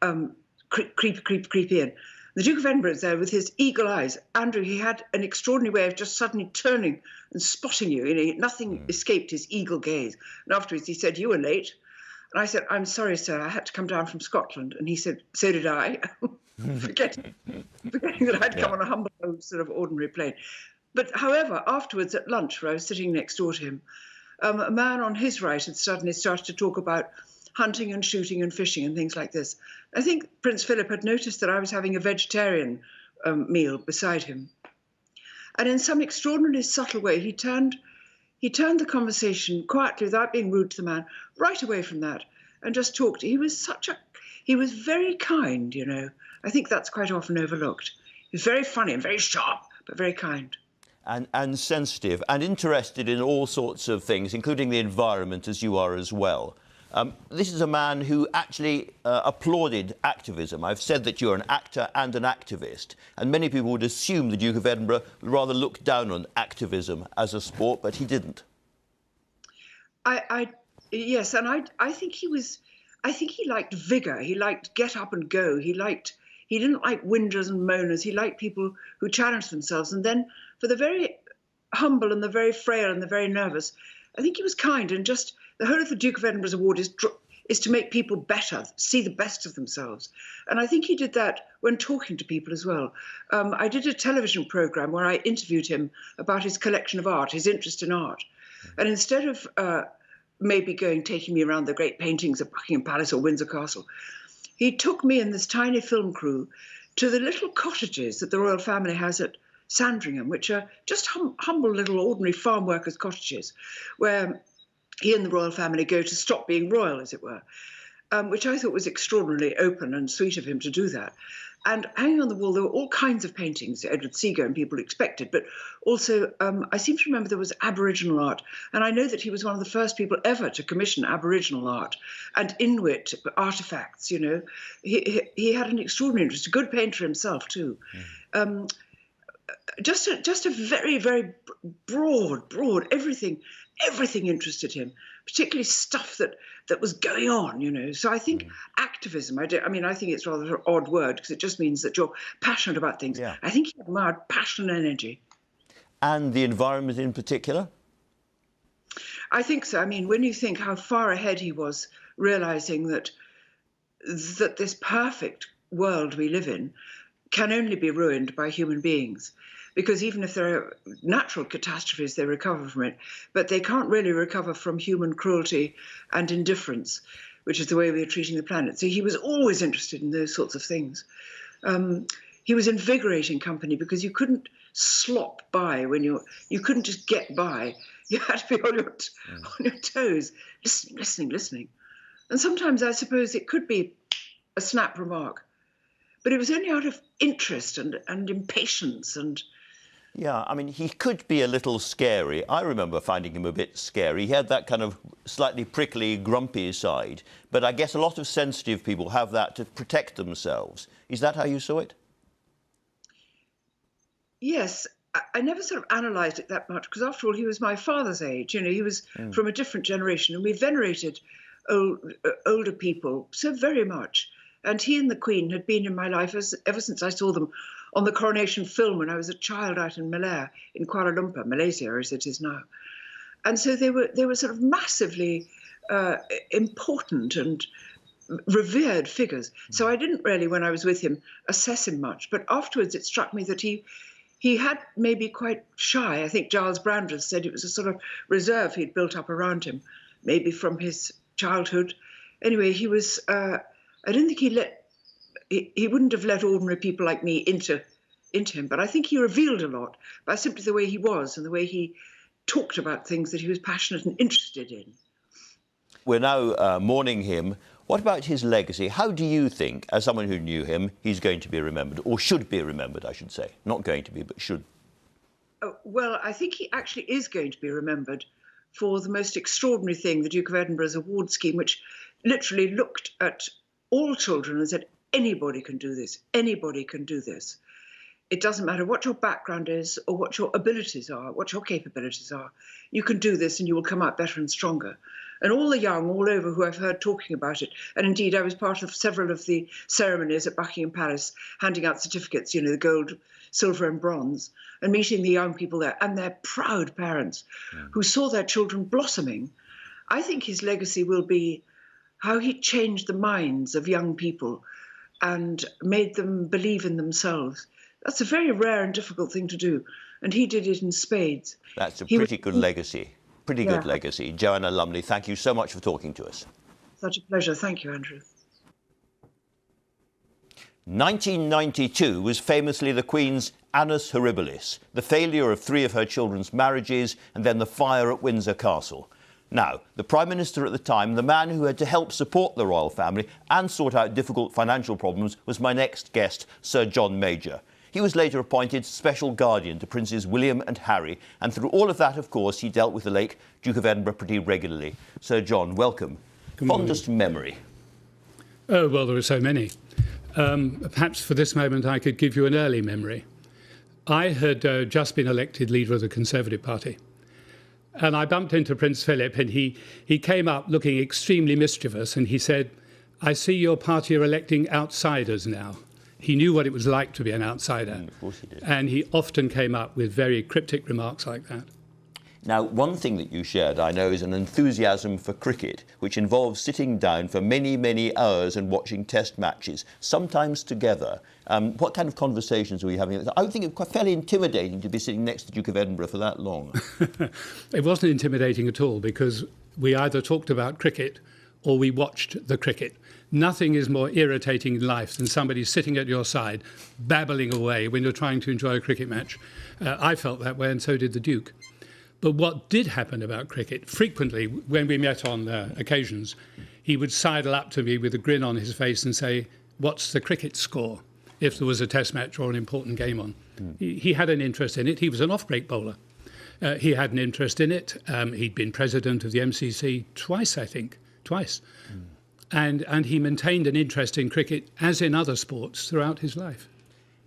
creep in. The Duke of Edinburgh was there with his eagle eyes. Andrew, he had an extraordinary way of just suddenly turning and spotting you. Nothing escaped his eagle gaze. And afterwards he said, "You were late." And I said, "I'm sorry, sir, I had to come down from Scotland." And he said, "So did I," forgetting that I'd come on a humble, sort of ordinary plane. But however, afterwards at lunch, where I was sitting next door to him, a man on his right had suddenly started to talk about hunting and shooting and fishing and things like this. I think Prince Philip had noticed that I was having a vegetarian meal beside him. And in some extraordinarily subtle way, he turned the conversation quietly, without being rude to the man, right away from that and just talked. He was very kind, you know. I think that's quite often overlooked. He was very funny and very sharp, but very kind. And sensitive and interested in all sorts of things, including the environment, as you are as well. This is a man who actually applauded activism. I've said that you're an actor and an activist, and many people would assume the Duke of Edinburgh would rather look down on activism as a sport, but he didn't. Yes, and I think he liked vigour. He liked get up and go. He didn't like whingers and moaners. He liked people who challenged themselves. And then for the very humble and the very frail and the very nervous, I think he was kind. And just the whole of the Duke of Edinburgh's award is to make people better, see the best of themselves. And I think he did that when talking to people as well. I did a television programme where I interviewed him about his collection of art, his interest in art. And instead of maybe taking me around the great paintings of Buckingham Palace or Windsor Castle, he took me and this tiny film crew to the little cottages that the royal family has at Sandringham, which are just humble little ordinary farm workers' cottages, where he and the royal family go to stop being royal, as it were, which I thought was extraordinarily open and sweet of him to do that. And hanging on the wall, there were all kinds of paintings that Edward Seago and people expected, but also I seem to remember there was Aboriginal art. And I know that he was one of the first people ever to commission Aboriginal art and Inuit artifacts, you know. He had an extraordinary interest, a good painter himself too. Just a very, very broad, everything interested him, particularly stuff that was going on, you know. So I think activism, I think it's rather an odd word because it just means that you're passionate about things. Yeah. I think he admired passion and energy. And the environment in particular? I think so. I mean, when you think how far ahead he was, realising that this perfect world we live in can only be ruined by human beings. Because even if there are natural catastrophes, they recover from it, but they can't really recover from human cruelty and indifference, which is the way we are treating the planet. So he was always interested in those sorts of things. He was invigorating company because you couldn't slop by when you couldn't just get by. You had to be on your toes, listening. And sometimes I suppose it could be a snap remark, but it was only out of interest and impatience and... Yeah, I mean, he could be a little scary. I remember finding him a bit scary. He had that kind of slightly prickly, grumpy side. But I guess a lot of sensitive people have that to protect themselves. Is that how you saw it? Yes. I never sort of analysed it that much because, after all, he was my father's age. You know, he was from a different generation, and we venerated older people so very much. And he and the Queen had been in my life ever since I saw them on the coronation film when I was a child out in Malaya, in Kuala Lumpur, Malaysia as it is now. And so they were sort of massively important and revered figures. So I didn't really, when I was with him, assess him much. But afterwards it struck me that he had maybe quite shy. I think Giles Brandreth said it was a sort of reserve he'd built up around him, maybe from his childhood. Anyway, he was... I don't think he wouldn't have let ordinary people like me into him, but I think he revealed a lot by simply the way he was and the way he talked about things that he was passionate and interested in. We're now mourning him. What about his legacy? How do you think, as someone who knew him, he's going to be remembered, or should be remembered, I should say? Not going to be, but should. Well, I think he actually is going to be remembered for the most extraordinary thing, the Duke of Edinburgh's award scheme, which literally looked at all children and said, anybody can do this, anybody can do this. It doesn't matter what your background is or what your abilities are, what your capabilities are. You can do this and you will come out better and stronger. And all the young all over who I've heard talking about it, and indeed I was part of several of the ceremonies at Buckingham Palace, handing out certificates, you know, the gold, silver and bronze, and meeting the young people there and their proud parents who saw their children blossoming. I think his legacy will be how he changed the minds of young people and made them believe in themselves. That's a very rare and difficult thing to do, and he did it in spades. That's a pretty good legacy. Pretty good legacy. Joanna Lumley, thank you so much for talking to us. Such a pleasure. Thank you, Andrew. 1992 was famously the Queen's annus horribilis, the failure of 3 of her children's marriages and then the fire at Windsor Castle. Now, the Prime Minister at the time, the man who had to help support the royal family and sort out difficult financial problems, was my next guest, Sir John Major. He was later appointed special guardian to Princes William and Harry, and through all of that, of course, he dealt with the late Duke of Edinburgh pretty regularly. Sir John, welcome. Fondest memory? Oh, well, there are so many. Perhaps for this moment I could give you an early memory. I had just been elected leader of the Conservative Party. And I bumped into Prince Philip, and he came up looking extremely mischievous, and he said, "I see your party are electing outsiders now." He knew what it was like to be an outsider. Of course he did. And he often came up with very cryptic remarks like that. Now, one thing that you shared, I know, is an enthusiasm for cricket, which involves sitting down for many, many hours and watching test matches, sometimes together. What kind of conversations were you having? I would think it was quite fairly intimidating to be sitting next to the Duke of Edinburgh for that long. It wasn't intimidating at all, because we either talked about cricket or we watched the cricket. Nothing is more irritating in life than somebody sitting at your side, babbling away when you're trying to enjoy a cricket match. I felt that way, and so did the Duke. But what did happen about cricket, frequently when we met on occasions, he would sidle up to me with a grin on his face and say, "What's the cricket score?" if there was a test match or an important game on. He had an interest in it. He was an off-break bowler. He had an interest in it. He'd been president of the MCC twice, I think, twice. And he maintained an interest in cricket, as in other sports, throughout his life.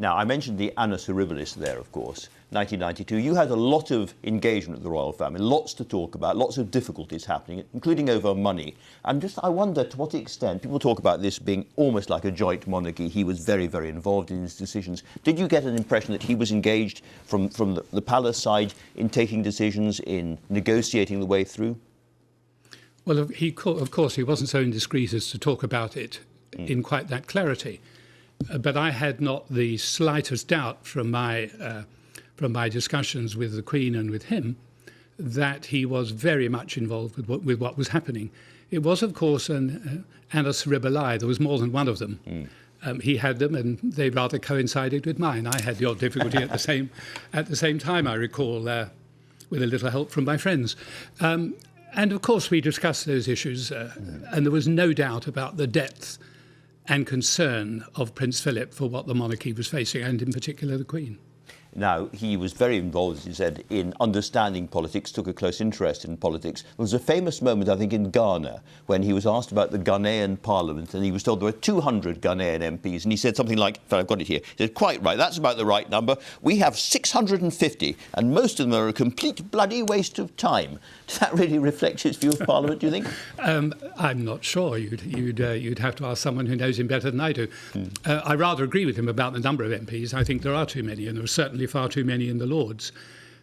Now, I mentioned the Annus Horribilis there, of course, 1992. You had a lot of engagement with the royal family, lots to talk about, lots of difficulties happening, including over money. And I wonder to what extent, people talk about this being almost like a joint monarchy. He was very, very involved in his decisions. Did you get an impression that he was engaged from the palace side in taking decisions, in negotiating the way through? Well, of course, he wasn't so indiscreet as to talk about it in quite that clarity. But I had not the slightest doubt from my discussions with the Queen and with him that he was very much involved with what was happening. It was, of course, an annus horribili. There was more than one of them. He had them, and they rather coincided with mine. I had the odd difficulty at the same time, I recall, with a little help from my friends. And of course, we discussed those issues, and there was no doubt about the depth and concern of Prince Philip for what the monarchy was facing, and in particular the Queen. Now, he was very involved, as you said, in understanding politics, took a close interest in politics. There was a famous moment, I think, in Ghana, when he was asked about the Ghanaian parliament, and he was told there were 200 Ghanaian MPs, and he said something like, I've got it here, he said, "Quite right, that's about the right number. We have 650, and most of them are a complete bloody waste of time." Does that really reflect his view of Parliament, do you think? I'm not sure. You'd have to ask someone who knows him better than I do. I rather agree with him about the number of MPs. I think there are too many, and there are certainly far too many in the Lords.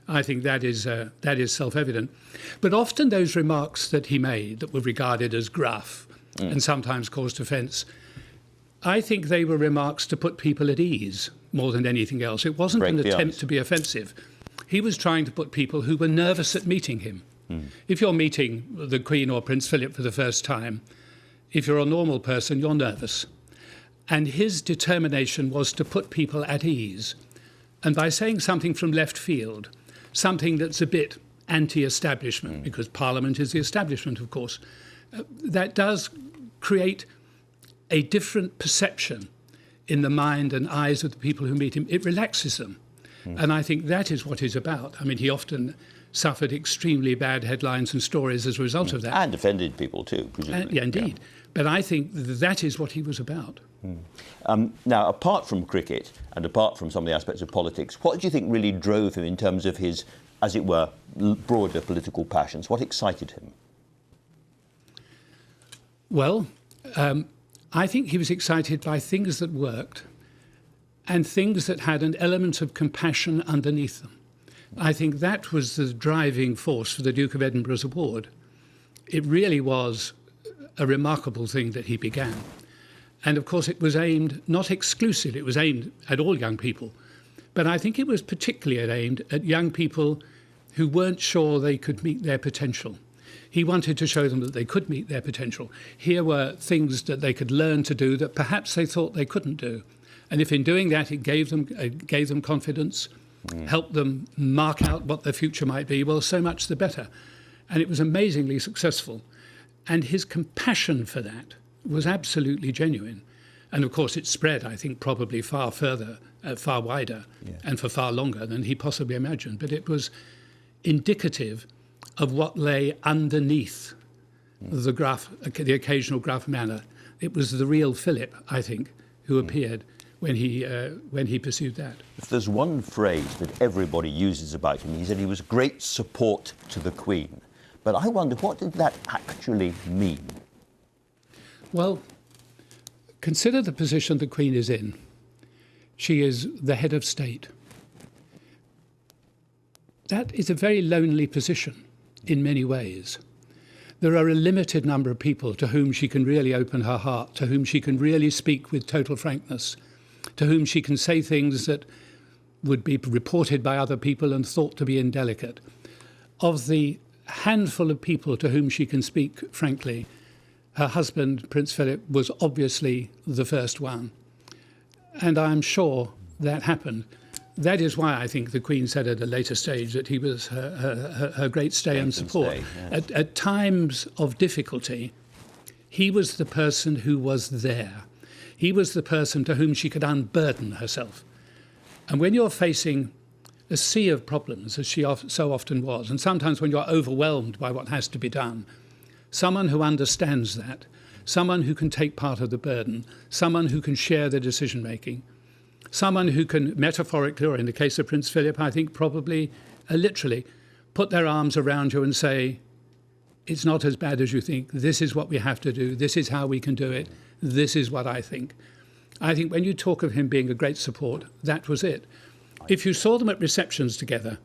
I think that is self-evident. But often those remarks that he made that were regarded as gruff and sometimes caused offence, I think they were remarks to put people at ease more than anything else. It wasn't an attempt to be offensive. He was trying to put people who were nervous at meeting him. If you're meeting the Queen or Prince Philip for the first time, if you're a normal person, you're nervous. And his determination was to put people at ease. And by saying something from left field, something that's a bit anti-establishment, because Parliament is the establishment, of course, that does create a different perception in the mind and eyes of the people who meet him. It relaxes them. And I think that is what he's about. I mean, he often suffered extremely bad headlines and stories as a result of that. And offended people too, presumably. Yeah, indeed. Yeah. But I think that is what he was about. Now, apart from cricket and apart from some of the aspects of politics, what do you think really drove him in terms of his, as it were, broader political passions? What excited him? Well, I think he was excited by things that worked and things that had an element of compassion underneath them. I think that was the driving force for the Duke of Edinburgh's award. It really was a remarkable thing that he began. And of course, it was aimed, not exclusively, it was aimed at all young people. But I think it was particularly aimed at young people who weren't sure they could meet their potential. He wanted to show them that they could meet their potential. Here were things that they could learn to do that perhaps they thought they couldn't do. And if in doing that, it gave them confidence, helped them mark out what their future might be, well, so much the better. And it was amazingly successful. And his compassion for that was absolutely genuine. And of course, it spread, I think, probably far further, far wider, and for far longer than he possibly imagined. But it was indicative of what lay underneath the gruff, the occasional gruff manner. It was the real Philip, I think, who appeared when he pursued that. If there's one phrase that everybody uses about him, he said he was great support to the Queen. But I wonder, what did that actually mean? Well, consider the position the Queen is in. She is the head of state. That is a very lonely position in many ways. There are a limited number of people to whom she can really open her heart, to whom she can really speak with total frankness, to whom she can say things that would be reported by other people and thought to be indelicate. Of the handful of people to whom she can speak frankly, Her husband, Prince Philip, was obviously the first one. And I'm sure that happened. That is why I think the Queen said at a later stage that he was her great stay and support. Yes. At times of difficulty, he was the person who was there. He was the person to whom she could unburden herself. And when you're facing a sea of problems, as she so often was, and sometimes when you're overwhelmed by what has to be done, someone who understands that, someone who can take part of the burden, someone who can share the decision-making, someone who can metaphorically, or in the case of Prince Philip, I think probably literally, put their arms around you and say, it's not as bad as you think, this is what we have to do, this is how we can do it, this is what I think. I think when you talk of him being a great support, that was it. If you saw them at receptions together,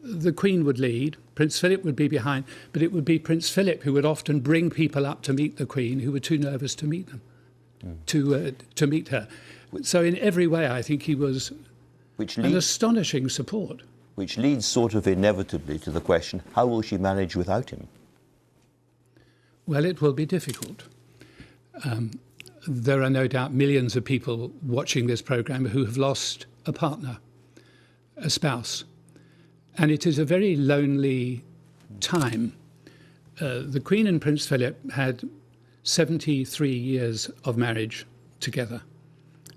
the Queen would lead, Prince Philip would be behind, but it would be Prince Philip who would often bring people up to meet the Queen who were too nervous to meet them, to meet her. So in every way, I think he was an astonishing support. Which leads sort of inevitably to the question, how will she manage without him? Well, it will be difficult. There are no doubt millions of people watching this programme who have lost a partner, a spouse. And it is a very lonely time. The Queen and Prince Philip had 73 years of marriage together.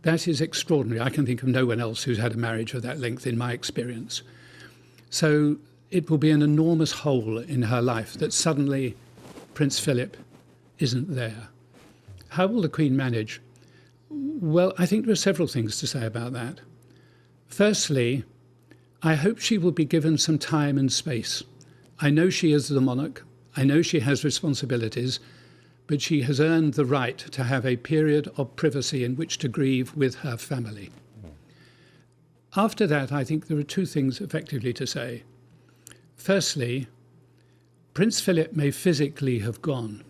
That is extraordinary. I can think of no one else who's had a marriage of that length in my experience. So it will be an enormous hole in her life that suddenly Prince Philip isn't there. How will the Queen manage? Well, I think there are several things to say about that. Firstly, I hope she will be given some time and space. I know she is the monarch. I know she has responsibilities, but she has earned the right to have a period of privacy in which to grieve with her family. After that, I think there are two things effectively to say. Firstly, Prince Philip may physically have gone,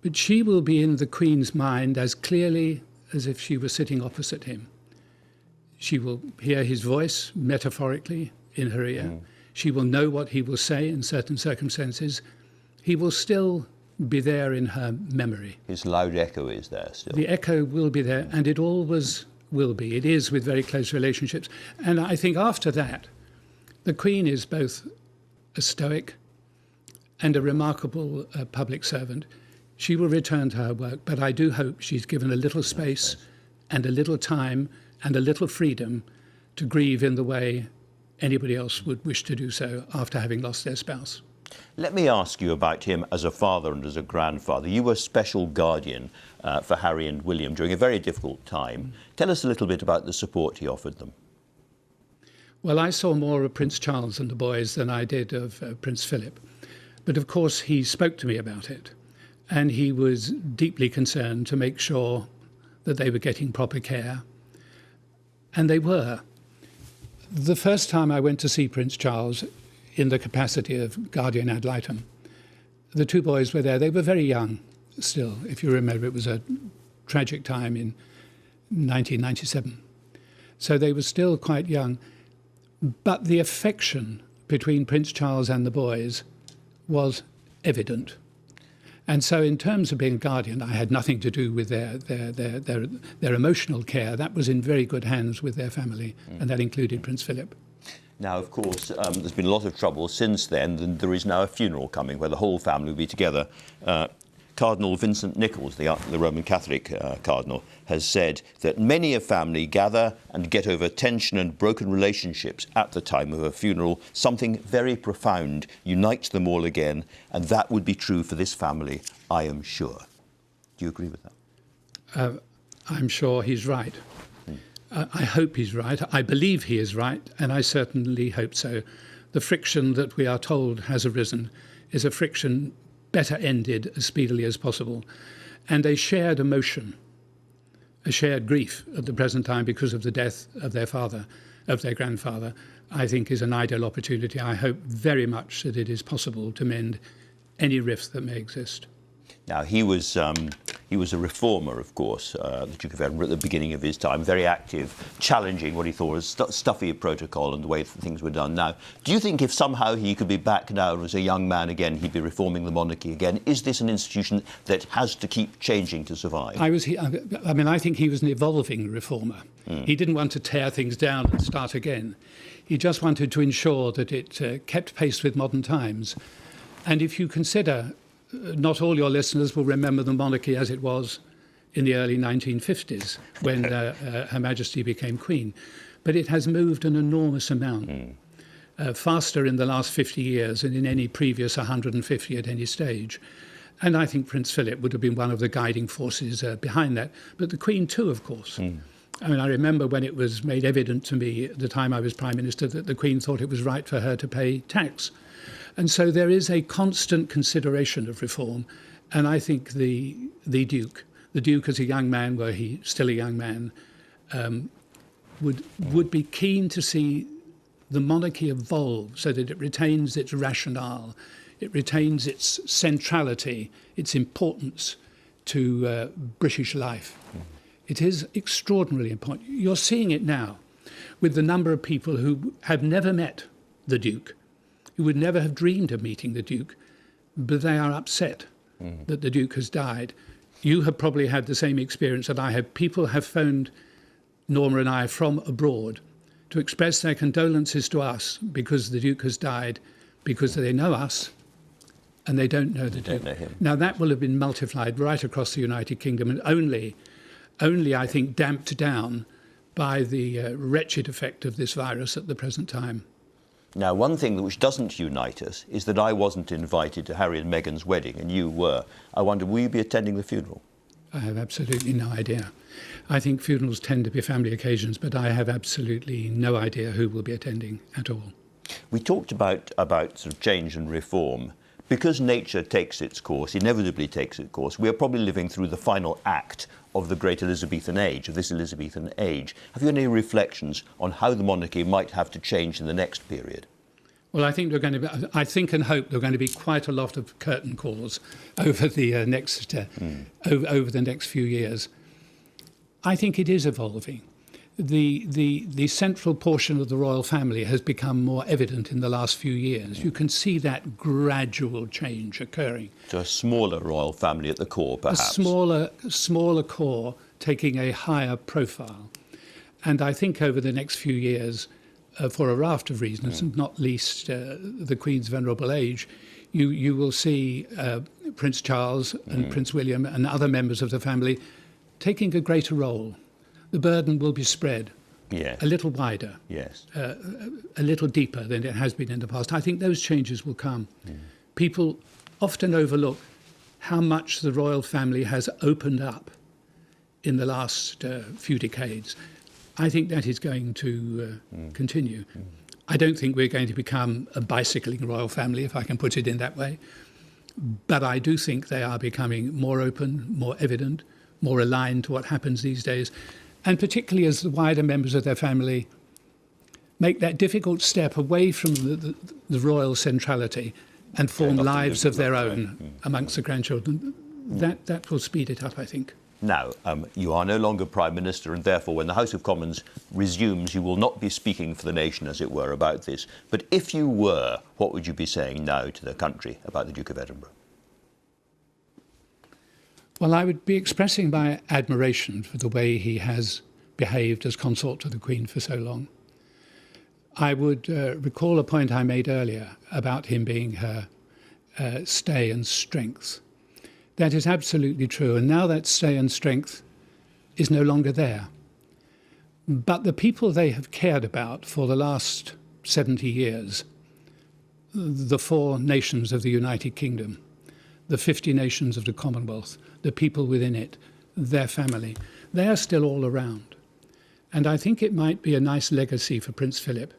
but she will be in the Queen's mind as clearly as if she were sitting opposite him. She will hear his voice, metaphorically, in her ear. She will know what he will say in certain circumstances. He will still be there in her memory. His loud echo is there still. The echo will be there, and it always will be. It is with very close relationships. And I think after that, the Queen is both a stoic and a remarkable public servant. She will return to her work, but I do hope she's given a little space and a little time and a little freedom to grieve in the way anybody else would wish to do so after having lost their spouse. Let me ask you about him as a father and as a grandfather. You were special guardian for Harry and William during a very difficult time. Tell us a little bit about the support he offered them. Well, I saw more of Prince Charles and the boys than I did of Prince Philip. But of course, he spoke to me about it. And he was deeply concerned to make sure that they were getting proper care. And they were. The first time I went to see Prince Charles in the capacity of guardian ad litem, the two boys were there. They were very young still. If you remember, it was a tragic time in 1997. So they were still quite young. But the affection between Prince Charles and the boys was evident. And so in terms of being a guardian, I had nothing to do with their emotional care. That was in very good hands with their family, and that included Prince Philip. Now, of course, there's been a lot of trouble since then, and there is now a funeral coming where the whole family will be together. Cardinal Vincent Nichols, the Roman Catholic cardinal, has said that many a family gather and get over tension and broken relationships at the time of a funeral. Something very profound unites them all again, and that would be true for this family, I am sure. Do you agree with that? I'm sure he's right. I hope he's right. I believe he is right, and I certainly hope so. The friction that we are told has arisen is a friction better ended as speedily as possible, and a shared emotion, a shared grief at the present time because of the death of their father, of their grandfather, I think is an ideal opportunity. I hope very much that it is possible to mend any rift that may exist. Now, he was He was a reformer, of course, the Duke of Edinburgh at the beginning of his time, very active, challenging what he thought was stuffy protocol and the way things were done now. Do you think if somehow he could be back now as a young man again, he'd be reforming the monarchy again? Is this an institution that has to keep changing to survive? I think he was an evolving reformer. He didn't want to tear things down and start again. He just wanted to ensure that it kept pace with modern times. And if you consider, not all your listeners will remember the monarchy as it was in the early 1950s when Her Majesty became Queen. But it has moved an enormous amount, faster in the last 50 years than in any previous 150 at any stage. And I think Prince Philip would have been one of the guiding forces behind that. But the Queen too, of course. I mean, I remember when it was made evident to me at the time I was Prime Minister that the Queen thought it was right for her to pay tax. And so there is a constant consideration of reform. And I think the Duke as a young man, were he still a young man, would be keen to see the monarchy evolve so that it retains its rationale, it retains its centrality, its importance to British life. It is extraordinarily important. You're seeing it now with the number of people who have never met the Duke, who would never have dreamed of meeting the Duke, but they are upset that the Duke has died. You have probably had the same experience that I have. People have phoned Norma and I from abroad to express their condolences to us because the Duke has died, because they know us and they don't know the Duke. Don't know him. Now that will have been multiplied right across the United Kingdom and only I think damped down by the wretched effect of this virus at the present time. Now, one thing which doesn't unite us is that I wasn't invited to Harry and Meghan's wedding, and you were. I wonder, will you be attending the funeral? I have absolutely no idea. I think funerals tend to be family occasions, but I have absolutely no idea who will be attending at all. We talked about sort of change and reform. Because nature takes its course, inevitably takes its course, we are probably living through the final act of the great Elizabethan age, of this Elizabethan age. Have you any reflections on how the monarchy might have to change in the next period? Well, I think and hope there are going to be quite a lot of curtain calls over the next over the next few years. I think it is evolving. The central portion of the royal family has become more evident in the last few years. You can see that gradual change occurring. So a smaller royal family at the core, perhaps? A smaller core taking a higher profile. And I think over the next few years, for a raft of reasons, and not least the Queen's venerable age, you will see Prince Charles and Prince William and other members of the family taking a greater role. The burden will be spread a little wider, a little deeper than it has been in the past. I think those changes will come. People often overlook how much the royal family has opened up in the last few decades. I think that is going to continue. I don't think we're going to become a bicycling royal family, if I can put it in that way. But I do think they are becoming more open, more evident, more aligned to what happens these days. And particularly as the wider members of their family make that difficult step away from the royal centrality and form lives of their own amongst the grandchildren, that will speed it up, I think. Now, you are no longer Prime Minister, and therefore when the House of Commons resumes, you will not be speaking for the nation, as it were, about this. But if you were, what would you be saying now to the country about the Duke of Edinburgh? Well, I would be expressing my admiration for the way he has behaved as consort to the Queen for so long. I would recall a point I made earlier about him being her stay and strength. That is absolutely true, and now that stay and strength is no longer there. But the people they have cared about for the last 70 years, the 4 nations of the United Kingdom, the 50 nations of the Commonwealth, the people within it, their family, they are still all around. And I think it might be a nice legacy for Prince Philip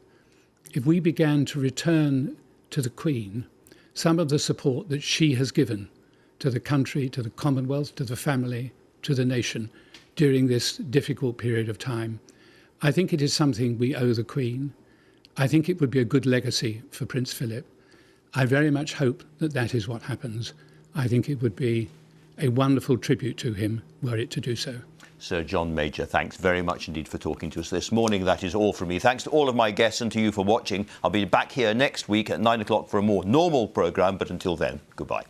if we began to return to the Queen some of the support that she has given to the country, to the Commonwealth, to the family, to the nation during this difficult period of time. I think it is something we owe the Queen. I think it would be a good legacy for Prince Philip. I very much hope that that is what happens. I think it would be a wonderful tribute to him were it to do so. Sir John Major, thanks very much indeed for talking to us this morning. That is all from me. Thanks to all of my guests and to you for watching. I'll be back here next week at 9 o'clock for a more normal programme, but until then, goodbye.